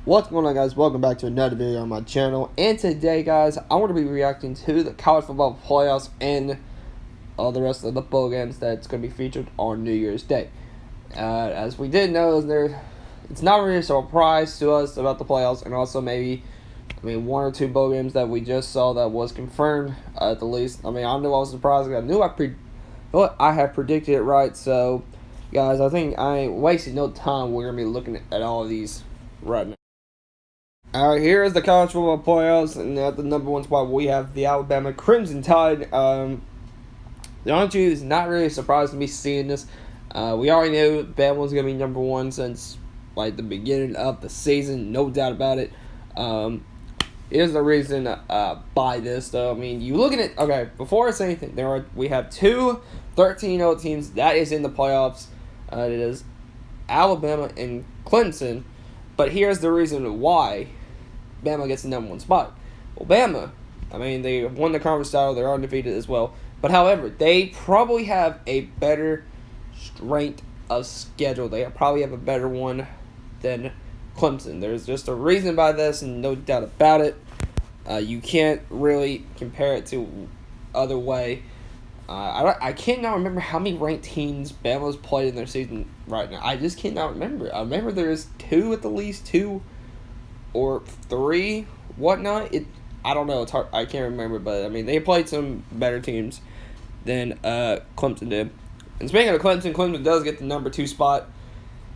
What's going on, guys? Welcome back to another video on my channel. And today, guys, I want to be reacting to the college football playoffs and all the rest of the bowl games that's going to be featured on New Year's Day. As we did know, it's not really a surprise to us about the playoffs, and also one or two bowl games that we just saw that was confirmed at the least. I knew I was surprised. I knew I had predicted it right. So, guys, I think I ain't wasting no time. We're going to be looking at all of these right now. Alright, here is the college football playoffs, and at the number one spot we have the Alabama Crimson Tide. The honest truth is not really surprised to be seeing this. We already knew Bama was going to be number one since the beginning of the season, no doubt about it. Here's the reason by this, though. You look at it, okay, before I say anything, we have two 13-0 teams that is in the playoffs. It is Alabama and Clemson. But here's the reason why Bama gets the number one spot. Well, Bama, they won the conference title. They're undefeated as well. But, however, they probably have a better strength of schedule. They probably have a better one than Clemson. There's just a reason by this, and no doubt about it. You can't really compare it to other way. I cannot remember how many ranked teams Bama's played in their season right now. I just cannot remember. I remember there's two at the least, two or three, whatnot. I don't know. It's hard. I can't remember, but they played some better teams than Clemson did. And speaking of Clemson does get the number 2 spot.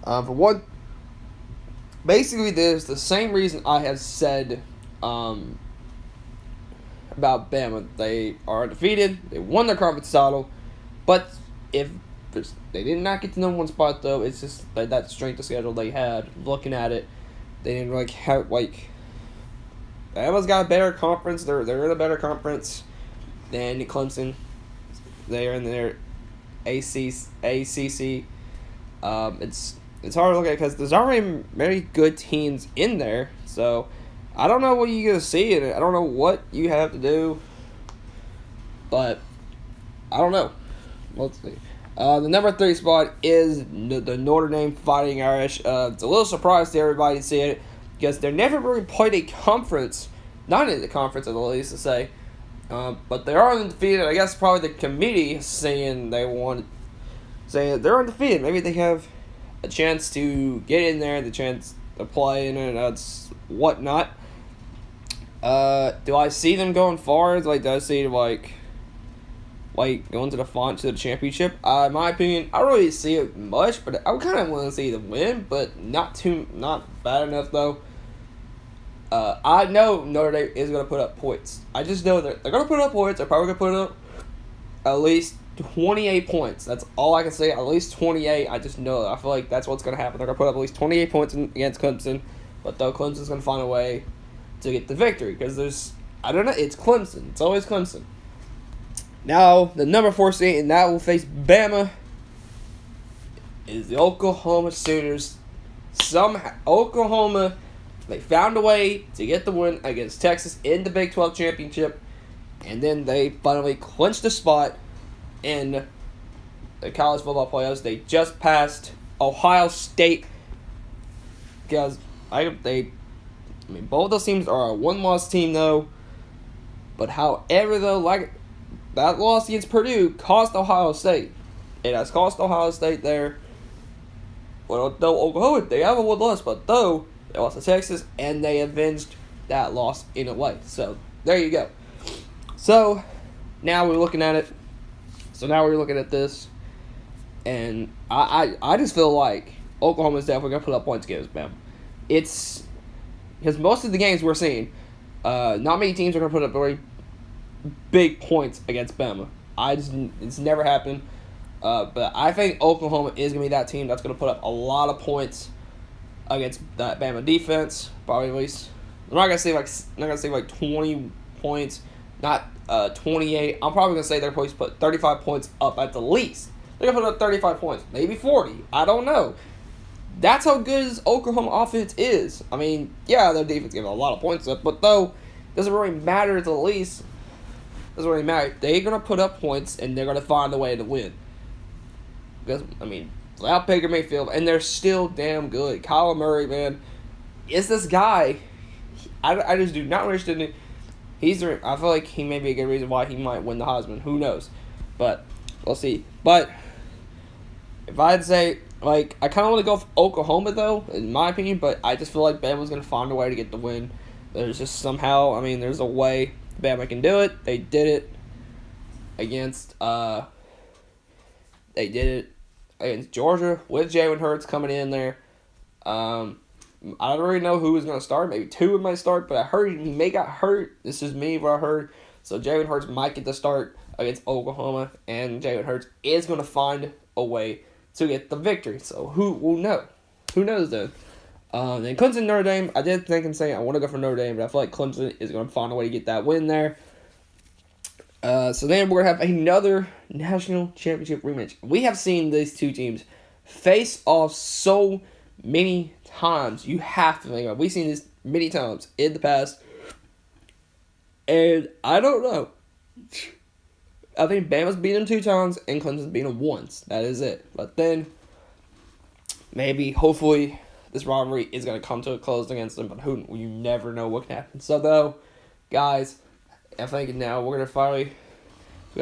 For one, basically, there's the same reason I have said about Bama. They are undefeated. They won their conference title, but if they did not get the number 1 spot, though, it's just that strength of schedule they had. Looking at it, they didn't have Bama's got a better conference. They're in a better conference than Clemson. They're in their ACC. It's hard to look at because there's already very good teams in there. So I don't know what you're gonna see in it. I don't know what you have to do, but I don't know. Let's see. The number 3 spot is the Notre Dame Fighting Irish. It's a little surprise to everybody to see it because they've never really played a conference, not in the conference at least to say, but they are undefeated. I guess probably the committee saying they're undefeated. Maybe they have a chance to get in there, the chance to play in it, that's whatnot. Do I see them going far? Do I see going to the championship? In my opinion, I don't really see it much, but I kind of want to see them win, but not bad enough though. I know Notre Dame is going to put up points. I just know that they're going to put up points. They're probably going to put up at least 28 points. That's all I can say. At least 28. I just know. I feel like that's what's going to happen. They're going to put up at least 28 points against Clemson, but though Clemson's going to find a way to get the victory because it's Clemson. It's always Clemson. Now, the number 4 seed, and that will face Bama, is the Oklahoma Sooners. Somehow, Oklahoma, they found a way to get the win against Texas in the Big 12 championship, and then they finally clinched the spot in the college football playoffs. They just passed Ohio State because both those teams are a one-loss team, though. But however, though, that loss against Purdue cost Ohio State. It has cost Ohio State there. Well, though Oklahoma, they have a one loss, but though they lost to Texas, and they avenged that loss in a way. So there you go. So now we're looking at it. So now we're looking at this, and I just feel like Oklahoma is definitely gonna put up points against Bama. It's because most of the games we're seeing, not many teams are gonna put up very big points against Bama. It's never happened. But I think Oklahoma is gonna be that team that's gonna put up a lot of points against that Bama defense. Probably at least. I'm not gonna say 20 points, not 28. I'm probably gonna say they're supposed to put 35 points up at the least. They're gonna put up 35 points, maybe 40. I don't know. That's how good this Oklahoma offense is. Yeah, their defense gives a lot of points up, but though doesn't really matter at the least. Doesn't really matter. They're going to put up points, and they're going to find a way to win. Because, without Baker Mayfield, and they're still damn good. Kyler Murray, man, It's this guy. I just do not understand it. I feel like he may be a good reason why he might win the Heisman. Who knows? But we'll see. But if I'd say, like, I kind of want to go for Oklahoma, though, in my opinion, but I just feel like Bama's going to find a way to get the win. There's just somehow, I mean, there's a way Bama can do it. They did it against Georgia with Jalen Hurts coming in there. I don't really know who was going to start. Maybe two might start, but I heard he may got hurt. This is me, what I heard. So Jalen Hurts might get the start against Oklahoma, and Jalen Hurts is going to find a way to get the victory. So who will know? Who knows, then? And Clemson, Notre Dame, I did think and say I want to go for Notre Dame, but I feel like Clemson is going to find a way to get that win there. So then we're going to have another national championship rematch. We have seen these two teams face off so many times. You have to think about it. We've seen this many times in the past. And I don't know. I think Bama's beat them 2 times and Clemson's beat them once. That is it. But then, maybe, hopefully, this rivalry is going to come to a close against them. But you never know what can happen. So, though, guys, I think now we're going to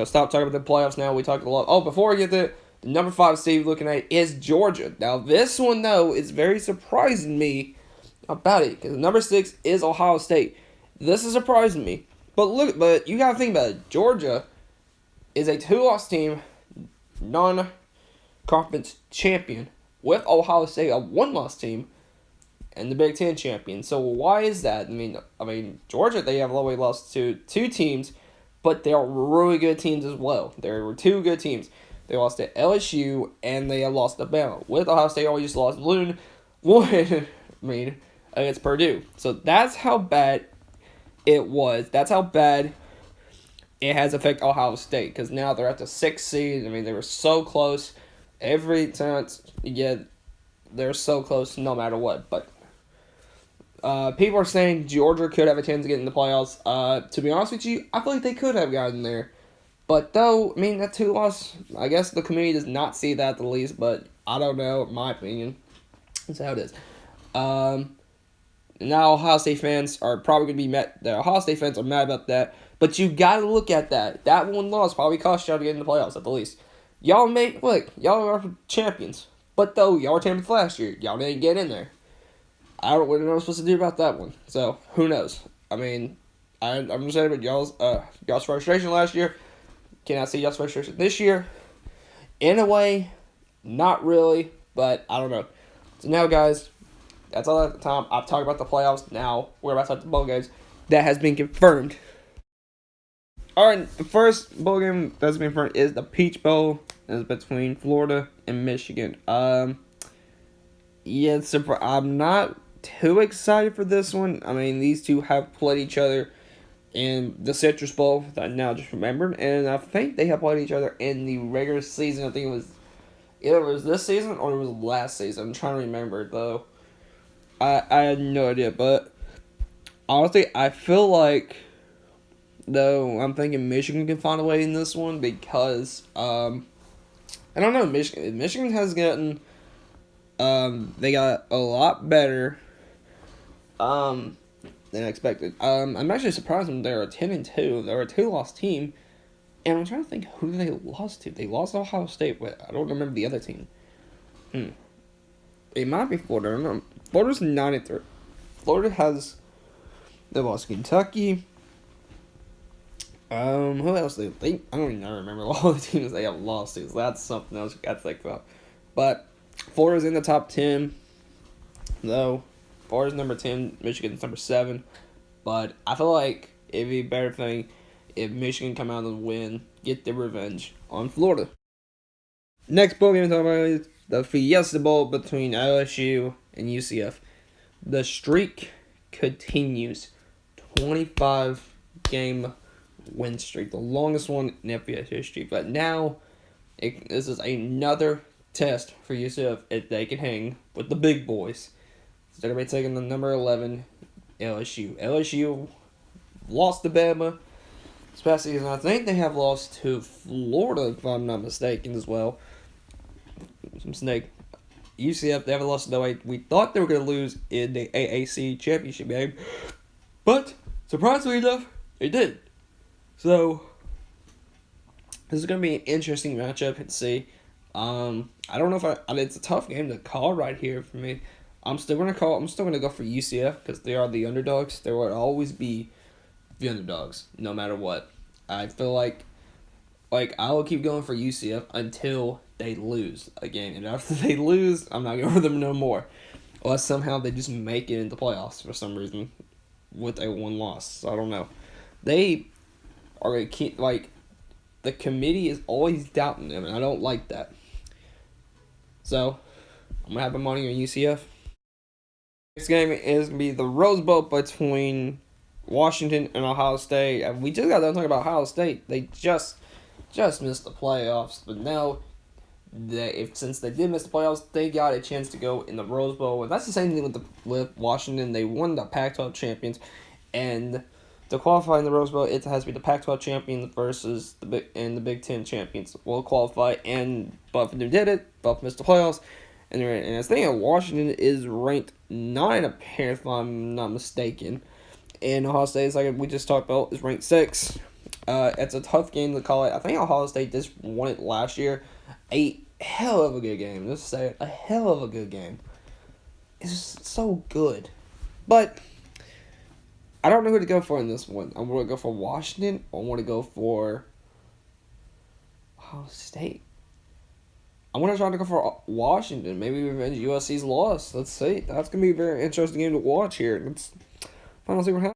stop talking about the playoffs now. We talked a lot. Oh, before we get there, the number 5 seed looking at is Georgia. Now, this one, though, is very surprising me about it. Because number 6 is Ohio State. This is surprising me. But you got to think about it. Georgia is a 2-loss team, non-conference champion, with Ohio State, a 1-loss team, and the Big Ten champion. So why is that? I mean, Georgia, they have only lost to 2 teams, but they are really good teams as well. There were 2 good teams. They lost to LSU, and they have lost to Bama. With Ohio State, always just lost one, against Purdue. So that's how bad it was. That's how bad it has affected Ohio State, because now they're at the 6th seed. I mean, they were so close. Every time they're so close no matter what. But people are saying Georgia could have a chance to get in the playoffs. To be honest with you, I feel like they could have gotten there. But though, I mean, that 2-loss, I guess the community does not see that the least, but I don't know, in my opinion. That's how it is. Now Ohio State fans are probably going to be mad. The Ohio State fans are mad about that. But you got to look at that. That 1 loss probably cost y'all to get in the playoffs at the least. Y'all are champions. But though, y'all were champions last year. Y'all didn't get in there. I don't know what I'm supposed to do about that one. So, who knows? I mean, I'm just saying about y'all's frustration last year. Can I see y'all's frustration this year? In a way, not really, but I don't know. So now, guys, that's all at the time. I've talked about the playoffs. Now, we're about to talk the bowl games. That has been confirmed. Alright, the first bowl game that's been confirmed is the Peach Bowl. It's between Florida and Michigan. Yeah, I'm not too excited for this one. I mean, these two have played each other in the Citrus Bowl that I now just remembered, and I think they have played each other in the regular season. I think it was this season or it was last season. I'm trying to remember though. I had no idea, but honestly, I feel like though I'm thinking Michigan can find a way in this one because I don't know, Michigan has gotten they got a lot better than expected. I'm actually surprised when they're a 10-2. They're a 2-loss team, and I'm trying to think who they lost to. They lost to Ohio State, but I don't remember the other team. It might be Florida. I don't know. Florida's 9-3. They lost to Kentucky. Who else I don't even remember all the teams they have lost to. So that's something else you got to think about. But Florida's in the top 10, though. Florida's number 10, Michigan's number 7. But I feel like it'd be a better thing if Michigan come out and win, get their revenge on Florida. Next bowl game I'm talking about is the Fiesta Bowl between LSU and UCF. The streak continues. 25-game win streak. The longest one in FBS history. But now, this is another test for UCF if they can hang with the big boys. So they're going to be taking the number 11 LSU. LSU lost to Bama this past season. I think they have lost to Florida, if I'm not mistaken, as well. UCF, they haven't lost no 8. We thought they were going to lose in the AAC championship game, but surprisingly enough, they did. So this is going to be an interesting matchup to see. I don't know if it's a tough game to call right here for me. I'm still gonna go for UCF because they are the underdogs. They will always be the underdogs, no matter what. I feel like I will keep going for UCF until they lose a game, and after they lose, I'm not going for them no more, unless somehow they just make it into playoffs for some reason with a 1 loss. So I don't know. They are gonna keep the committee is always doubting them, and I don't like that. So I'm gonna have my money on UCF. Next game is going to be the Rose Bowl between Washington and Ohio State. And we just got done talking about Ohio State. They just missed the playoffs. But now, since they did miss the playoffs, they got a chance to go in the Rose Bowl. And that's the same thing with Washington. They won the Pac-12 champions. And to qualify in the Rose Bowl, it has to be the Pac-12 champions versus the Big Ten champions will qualify. And both of them did it. Both missed the playoffs. And I think Washington is ranked 9, apparently, if I'm not mistaken. And Ohio State, is like we just talked about, is ranked 6. It's a tough game to call it. I think Ohio State just won it last year. A hell of a good game. Let's say it. A hell of a good game. It's just so good. But I don't know who to go for in this one. I'm going to go for Washington, or I want to go for Ohio State. I'm going to try to go for Washington. Maybe revenge USC's loss. Let's see. That's going to be a very interesting game to watch here. Let's see what happens.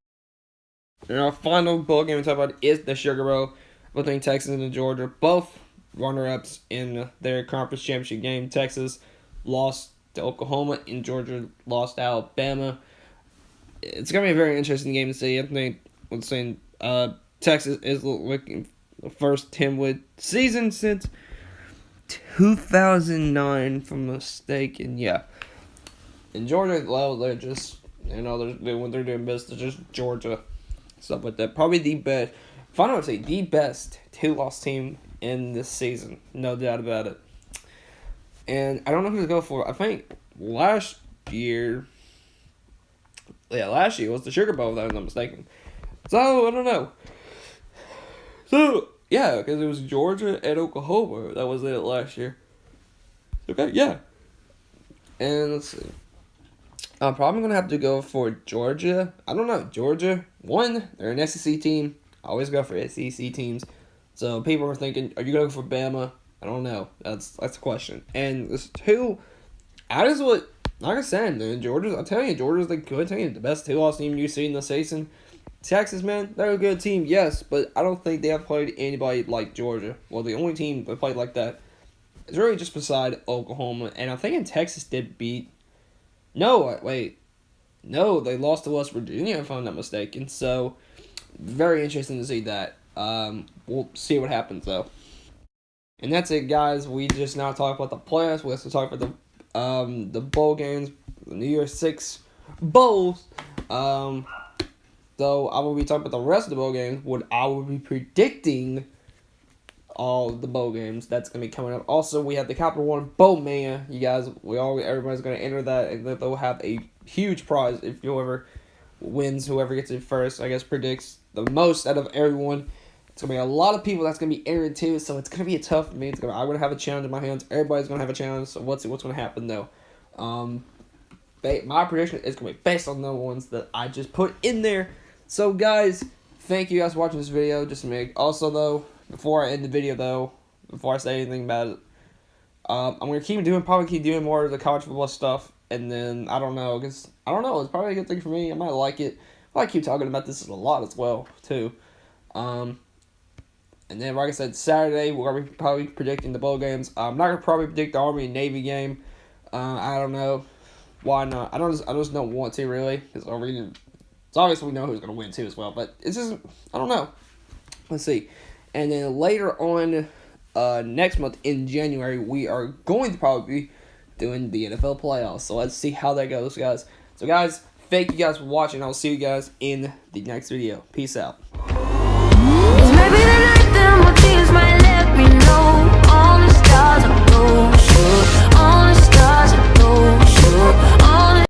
And our final bowl game to talk about is the Sugar Bowl between Texas and Georgia. Both runner-ups in their conference championship game. Texas lost to Oklahoma, and Georgia lost to Alabama. It's going to be a very interesting game to see. I think Texas is looking the first 10-win season since 2009, if I'm mistaken. Yeah. In Georgia, well, they're just, when they're doing business, they're just Georgia. Stuff like that. Probably the best, I would say, the best 2-loss team in this season. No doubt about it. And I don't know who to go for. I think last year was the Sugar Bowl, if I'm not mistaken. So, I don't know. So, yeah, because it was Georgia and Oklahoma. That was it last year. Okay, yeah. And let's see. I'm probably going to have to go for Georgia. I don't know. Georgia, one, they're an SEC team. I always go for SEC teams. So people are thinking, are you going to go for Bama? I don't know. That's the question. And this two, that is what, like I said, man, Georgia's a good team. The best 2-loss team you see in the season. Texas, man, they're a good team, yes, but I don't think they have played anybody like Georgia. Well, the only team that played like that is really just beside Oklahoma. And I think Texas did beat... No, they lost to West Virginia, if I'm not mistaken. So, very interesting to see that. We'll see what happens, though. And that's it, guys. We just now talked about the playoffs. We also talked about the bowl games, the New Year's 6 bowls. So I will be talking about the rest of the bowl games. What I will be predicting all the bowl games that's gonna be coming up. Also, we have the Capital One Bowl Mania. You guys, everybody's gonna enter that, and they'll have a huge prize if whoever wins, whoever gets it first. I guess predicts the most out of everyone. It's gonna be a lot of people that's gonna be entered too, so it's gonna be a tough for me. I'm gonna have a challenge in my hands. Everybody's gonna have a challenge. So what's gonna happen though? My prediction is gonna be based on the ones that I just put in there. So guys, thank you guys for watching this video. Just to make also though, before I end the video though, before I say anything about it, I'm gonna probably keep doing more of the college football stuff, and then I don't know, it's probably a good thing for me. I might like it. I might keep talking about this a lot as well too. And then like I said, Saturday we're gonna be probably predicting the bowl games. I'm not gonna probably predict the Army and Navy game. I don't know why not. I just don't want to really, because it's obvious we know who's going to win too as well, but it's just, I don't know. Let's see. And then later on, next month in January, we are going to probably be doing the NFL playoffs. So let's see how that goes, guys. So guys, thank you guys for watching. I'll see you guys in the next video. Peace out.